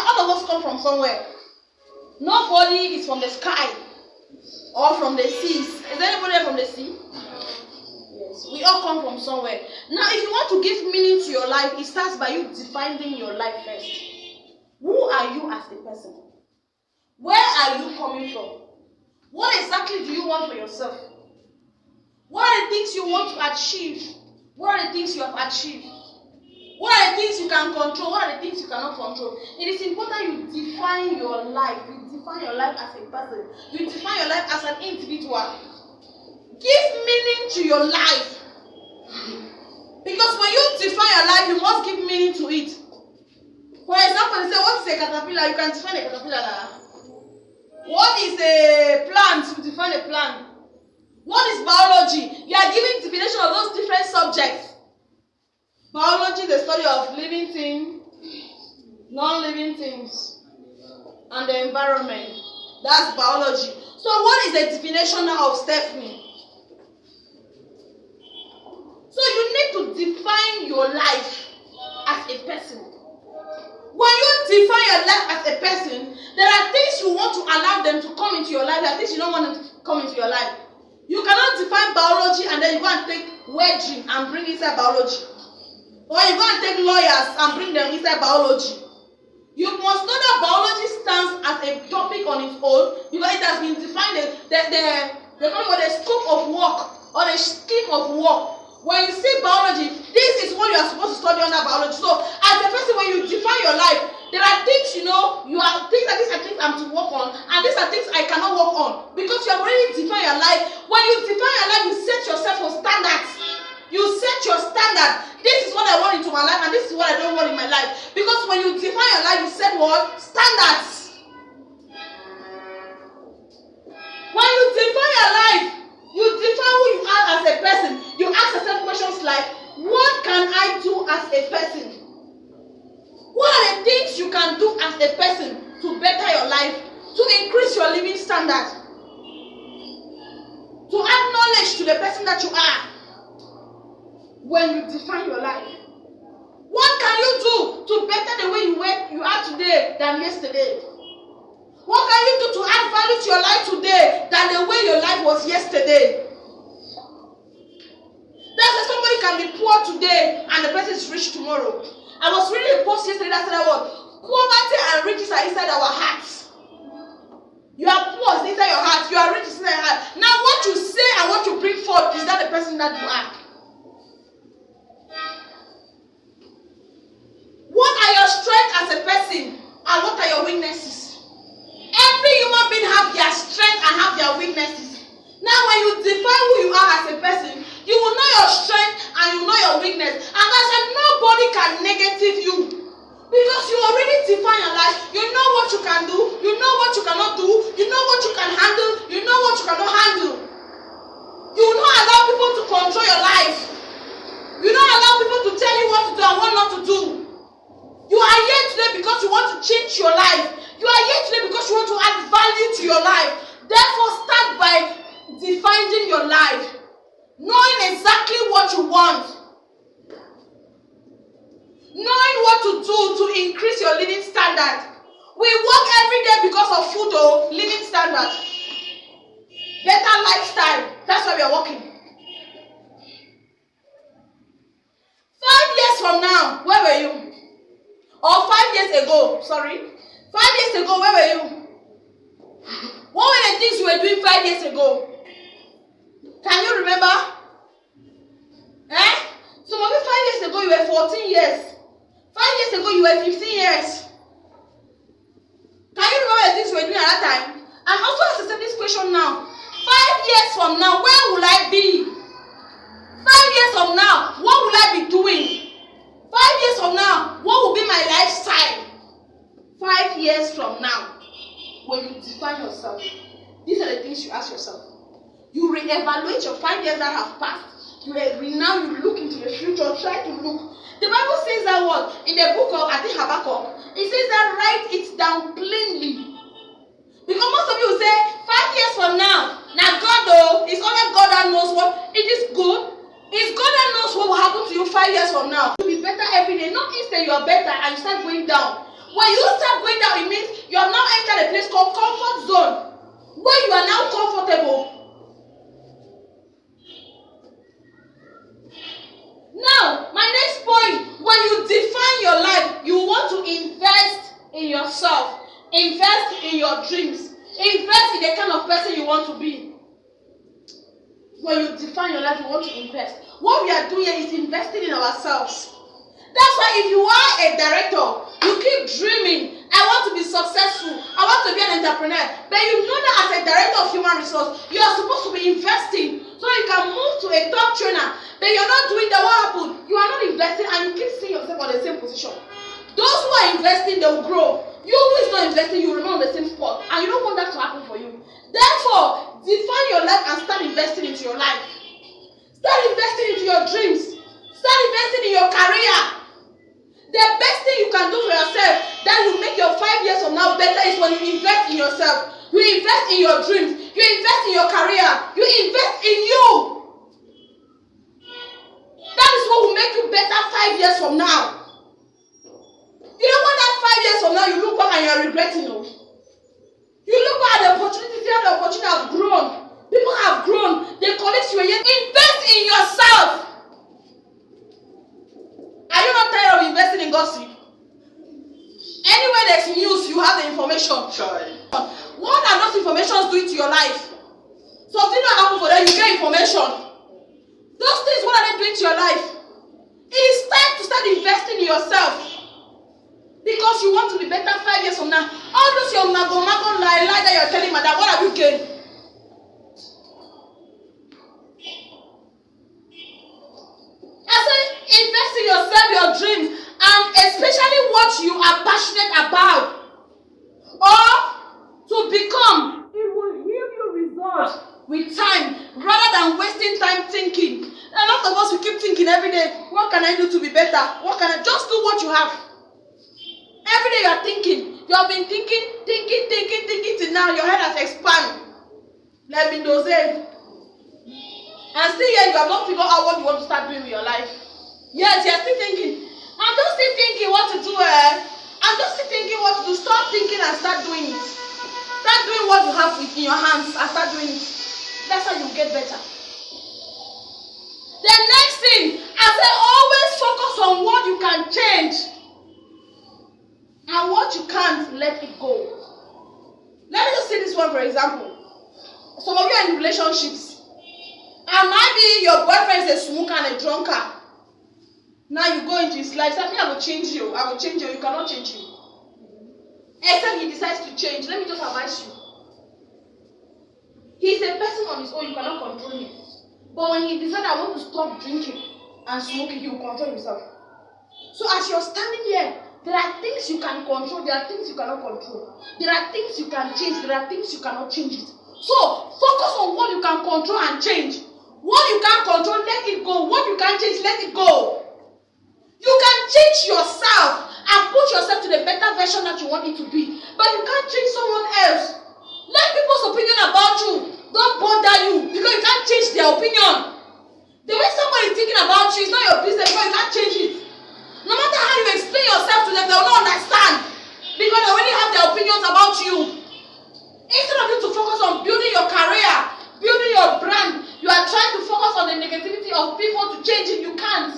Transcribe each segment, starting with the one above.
All of us come from somewhere. Nobody is from the sky or from the seas. Is anybody from the sea? Yes. We all come from somewhere. Now, if you want to give meaning to your life, it starts by you defining your life first. Who are you as a person? Where are you coming from? What exactly do you want for yourself? What are the things you want to achieve? What are the things you have achieved? What are the things you can control? What are the things you cannot control? It is important you define your life. You define your life as a person. You define your life as an individual. Give meaning to your life. Because when you define your life, you must give meaning to it. For example, they say, what is a caterpillar? You can define a caterpillar now. What is a plant? You define a plant. What is biology? You are giving definition of those different subjects. Biology is the study of living things, non-living things, and the environment. That's biology. So what is the definition now of Stephanie? So you need to define your life as a person. When you define your life as a person, there are things you want to allow them to come into your life. There are things you don't want them to come into your life. You cannot define biology and then you go and take wedging and bring inside biology. Or you go and take lawyers and bring them inside biology. You must know that biology stands as a topic on its own because it has been defined the scope of work or the scheme of work. When you see biology, this is what you are supposed to study under biology. So, as a person, when you define your life, there are things you are things that these are things I'm to work on, and these are things I cannot work on because you have already defined your life. When you define your life, you set yourself for standards. You set your standard. This is what I want into my life, and this is what I don't want in my life. Because when you define your life, you set what? Standards. When you define your life, you define who you are as a person. You ask yourself questions like, what can I do as a person? What are the things you can do as a person to better your life, to increase your living standard, to add knowledge to the person that you are? When you define your life, what can you do to better the way you are today than yesterday? What can you do to add value to your life today than the way your life was yesterday? That's why somebody can be poor today and the person is rich tomorrow. I was reading a post yesterday that said what? Poverty and riches are inside our hearts. You are poor is inside your heart. You are rich is inside your heart. Now what you say and what you bring forth is that the person that you are. What are your strengths as a person and what are your weaknesses? Every human being have their strengths and have their weaknesses. Now when you define who you are as a person, you will know your strength and you know your weakness. And that's why nobody can negative you. Because you already define your life. You know what you can do. You know what you cannot do. You know what you can handle. You know what you cannot handle. You will not allow people to control your life. You will not allow people to tell you what to do and what not to do. You are here today because you want to change your life. You are here today because you want to add value to your life. Therefore, start by defining your life. Knowing exactly what you want. Knowing what to do to increase your living standard. We work every day because of food or living standard. Better lifestyle. That's why we are working. 5 years from now, where were you? Or 5 years ago, sorry. 5 years ago, where were you? What were the things you were doing 5 years ago? Can you remember? Some of you 5 years ago, you were 14 years. 5 years ago, you were 15 years. Can you remember the things you were doing at that time? And also answer this question now. 5 years from now, where will I be? 5 years from now, what will I be doing? 5 years from now, what will be my lifestyle? 5 years from now, when you define yourself, these are the things you ask yourself. You reevaluate your 5 years that have passed. Now you look into the future, try to look. The Bible says that what? In the book of, I think, Habakkuk, it says that write it down plainly. Because most of you will say, 5 years from now, God though, it's only God that knows what, it is good. It's God that knows what will happen to you 5 years from now. You'll be better every day. Not instead you are better and you start going down. When you start going down, it means you have now entered a place called comfort zone, where you are now comfortable. Now, my next point, when you define your life, you want to invest in yourself, invest in your dreams, invest in the kind of person you want to be. When you define your life, you want to invest. What we are doing here is investing in ourselves. That's why if you are a director, you keep dreaming, I want to be successful, I want to be an entrepreneur, but you know that as a director of human resource, you are supposed to be investing so you can move to a top trainer, but you're not doing that. What happened? You are not investing and you keep seeing yourself on the same position. Those who are investing, they will grow. You who is not investing, you remain on the same spot, and you don't want that to happen for you. Therefore, define your life and start investing into your life. Start investing into your dreams. Start investing in your career. The best thing you can do for yourself that will make your 5 years from now better is when you invest in yourself. You invest in your dreams. You invest in your career. You invest in you. That is what will make you better 5 years from now. You don't want that 5 years from now you look back and you are regretting it. You look back at the opportunity, see how the opportunity has grown. People have grown. The colleagues you were yet. Invest in yourself. Are you not tired of investing in gossip? Anywhere there's news, you have the information. What are those informations doing to your life? Something that happen for them, you get information. Those things, what are they doing to your life? It is time to start investing in yourself. Because you want to be better 5 years from now. All those your mago lie that you're telling madam, what have you gained? I say invest in yourself, your dreams, and especially what you are passionate about. Or to become. It will yield you results with time rather than wasting time thinking. A lot of us, we keep thinking every day, what can I do to be better? What can I just do what you have? Every day you are thinking. You have been thinking till now your head has expanded. Let me know say. And still yet you have not figured out what you want to start doing with your life. Yes, you are still thinking. I'm just still thinking what to do. I'm just still thinking what to do. Stop thinking and start doing it. Start doing what you have in your hands and start doing it. That's how you get better. The next thing, I say always focus on what you can change. And what you can't, let it go. Let me just say this one for example. Some of you are in relationships. And maybe your boyfriend is a smoker and a drunkard. Now you go into his life, say, I will change you. I will change you. You cannot change him. Except he decides to change. Let me just advise you. He is a person on his own. You cannot control him. But when he decides, I want to stop drinking and smoking, he will control himself. So as you're standing here, there are things you can control. There are things you cannot control. There are things you can change. There are things you cannot change it. So focus on what you can control and change. What you can't control, let it go. What you can't change, let it go. You can change yourself and put yourself to the better version that you want it to be. But you can't change someone else. Let people's opinion about you don't bother you because you can't change their opinion. The way somebody is thinking about you is not your business, but you can't change it. No matter how you explain yourself to them, they will not understand because they already have their opinions about you. Instead of you to focus on building your career, building your brand, you are trying to focus on the negativity of people to change it. You can't.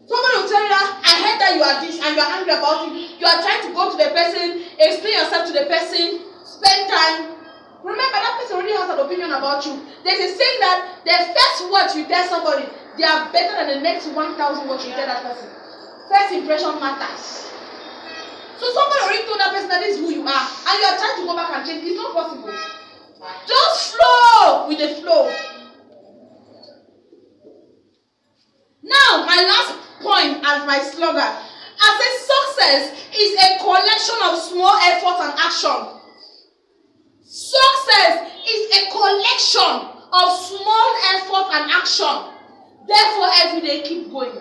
Somebody will tell you that, I heard that you are this and you are angry about it. You are trying to go to the person, explain yourself to the person, spend time. Remember, that person already has an opinion about you. There's a saying that the first words you tell somebody, they are better than the next 1,000 words you tell that person. First impression matters. So somebody already told that person that this is who you are, and you are trying to go back and change. It's not possible. Just flow with the flow. Now, my last point as my slogan. I say success is a collection of small efforts and action. Success is a collection of small efforts and action. Therefore, every day keep going.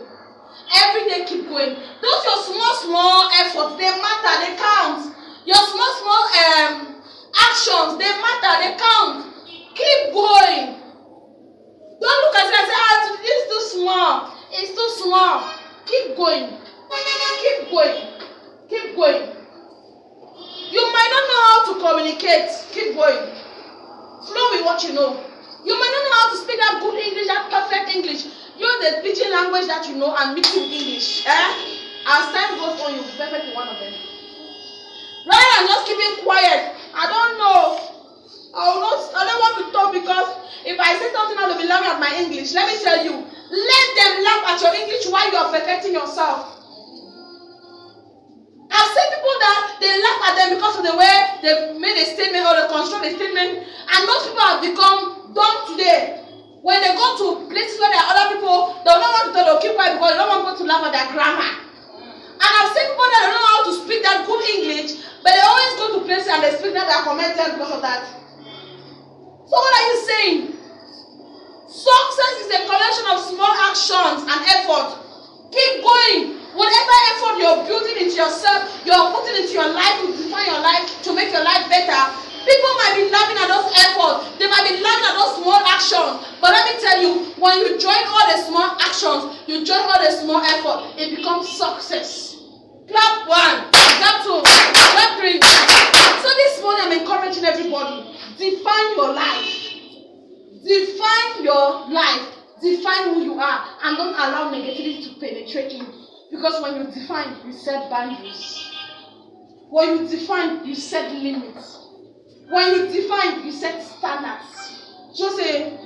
Every day keep going. Those your small efforts, they matter, they count. Your small actions, they matter, they count. Keep going. Don't look at it and say, it's too small. It's too small. Keep going. Keep going. going. You might not know how to communicate. Keep going. Flow with what you know. You might not know how to speak that good English, that perfect English. Use the pidgin language that you know and mix it with English. As time goes on, you'll be perfect in one of them. Rather than just keeping quiet. I don't know. I don't want to talk because if I say something, I will be laughing at my English. Let me tell you. Let them laugh at your English while you are perfecting yourself. I've seen people that they laugh at them because of the way they made a statement or they construct a statement, and those people have become dumb today. When they go to places where there are other people, they don't want to talk, they'll keep quiet because they don't want people to laugh at their grammar. And I've seen people that don't know how to speak that good English, but they always go to places and they speak that they are commented because of that. So what are you saying? Success is a collection of small actions and effort. Keep going. Whatever effort you're building into yourself, you're putting into your life to define your life, to make your life better. People might be laughing at those efforts. They might be laughing at those small actions. But let me tell you, when you join all the small actions, you join all the small effort, it becomes success. Clap 1, clap 2, clap 3. So this morning I'm encouraging everybody. Define your life. Define your life. Define who you are. And don't allow negativity to penetrate you. Because when you define, you set boundaries. When you define, you set limits. When you define, you set standards. Just say,